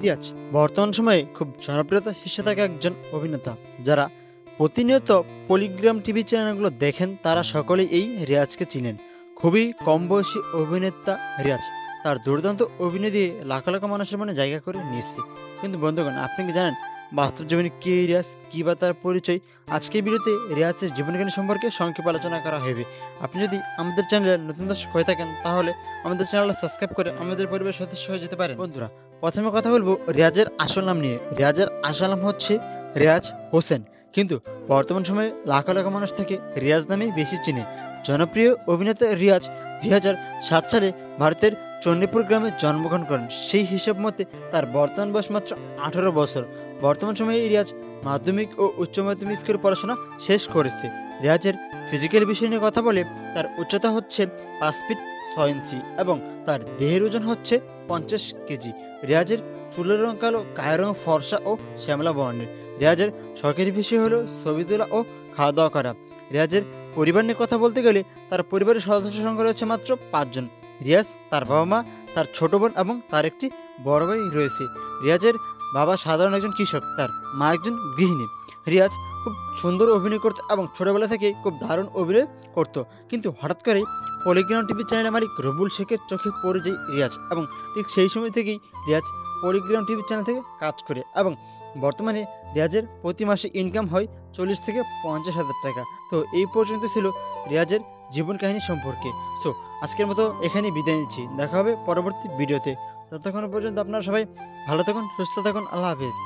রিয়াজ বর্তমান সময়ে খুব জনপ্রিয়তা শীর্ষে থাকা একজন অভিনেতা। যারা প্রতিনিয়ত পলিগ্রাম টিভি চ্যানেলগুলো দেখেন তারা সকলেই এই রিয়াজকে চিনেন। খুবই কম বয়সী অভিনেতা রিয়াজ তার দুর্দান্ত অভিনয় দিয়ে লাখ লাখ মানুষের মনে জায়গা করে নিয়েছে। কিন্তু বন্ধুগণ, আপনি কি জানেন বাস্তব জীবনে কে রিয়াজ, কী বা তার পরিচয়? আজকের ভিডিওতে রিয়াজের জীবনকাহিনী সম্পর্কে সংক্ষেপে আলোচনা করা হবে। আপনি যদি আমাদের চ্যানেলে নতুন দর্শক হয়ে থাকেন তাহলে আমাদের চ্যানেলটা সাবস্ক্রাইব করে আমাদের পরিবারের সদস্য হয়ে যেতে পারেন। বন্ধুরা, প্রথমে কথা বলবো রিয়াজের আসল নাম নিয়ে। রিয়াজের আসল নাম হচ্ছে রিয়াজ হোসেন, কিন্তু বর্তমান সময়ে লাখ লাখ মানুষ থেকে রিয়াজ নামেই বেশি চিনে। জনপ্রিয় অভিনেতা রিয়াজ 2007 সালে ভারতের চণ্ডীপুর গ্রামে জন্মগ্রহণ করেন। সেই হিসাব মতে তার বর্তমান বয়স মাত্র 18 বছর। বর্তমান সময়ে রিয়াজ মাধ্যমিক ও উচ্চ মাধ্যমিক স্কুলে পড়াশোনা শেষ করেছে। রিয়াজের ফিজিক্যাল বিষয় নিয়ে কথা বলে তার উচ্চতা হচ্ছে 5 ফিট 6 ইঞ্চি এবং তার দেহের ওজন হচ্ছে 50 কেজি। রিয়াজের চুলের রং কালো, গায়ের রং ফর্সা ও শ্যামলা বর্ণের। রিয়াজের শখের বিষয় হলো ছবি তোলা ও খাওয়া দাওয়া করা। রিয়াজের পরিবার নিয়ে কথা বলতে গেলে তার পরিবারের সদস্য সংখ্যা রয়েছে মাত্র 5 জন। রিয়াজ, তার বাবা মা, তার ছোট বোন এবং তার একটি বড় ভাই রয়েছে। রিয়াজের বাবা সাধারণ একজন কৃষক, তার মা একজন গৃহিণী। রিয়াজ খুব সুন্দর অভিনয় করতো এবং ছোটোবেলা থেকেই খুব দারুণ অভিনয় করতো। কিন্তু হঠাৎ করেই পলিগ্রাম টিভি চ্যানেলের মালিক রবুল শেখের চোখে পড়ে যায় রিয়াজ, এবং ঠিক সেই সময় থেকেই রিয়াজ পলিগ্রাম টিভি চ্যানেল থেকে কাজ করে এবং বর্তমানে রিয়াজের প্রতি মাসে ইনকাম হয় 40 থেকে 50 হাজার টাকা। তো এই পর্যন্ত ছিল রিয়াজের জীবন কাহিনী সম্পর্কে। সো আজকের মতো এখানেই বিদায় নিচ্ছি, দেখা হবে পরবর্তী ভিডিওতে। ততক্ষণ পর্যন্ত আপনারা সবাই ভালো থাকুন, সুস্থ থাকুন, আল্লাহ হাফেজ।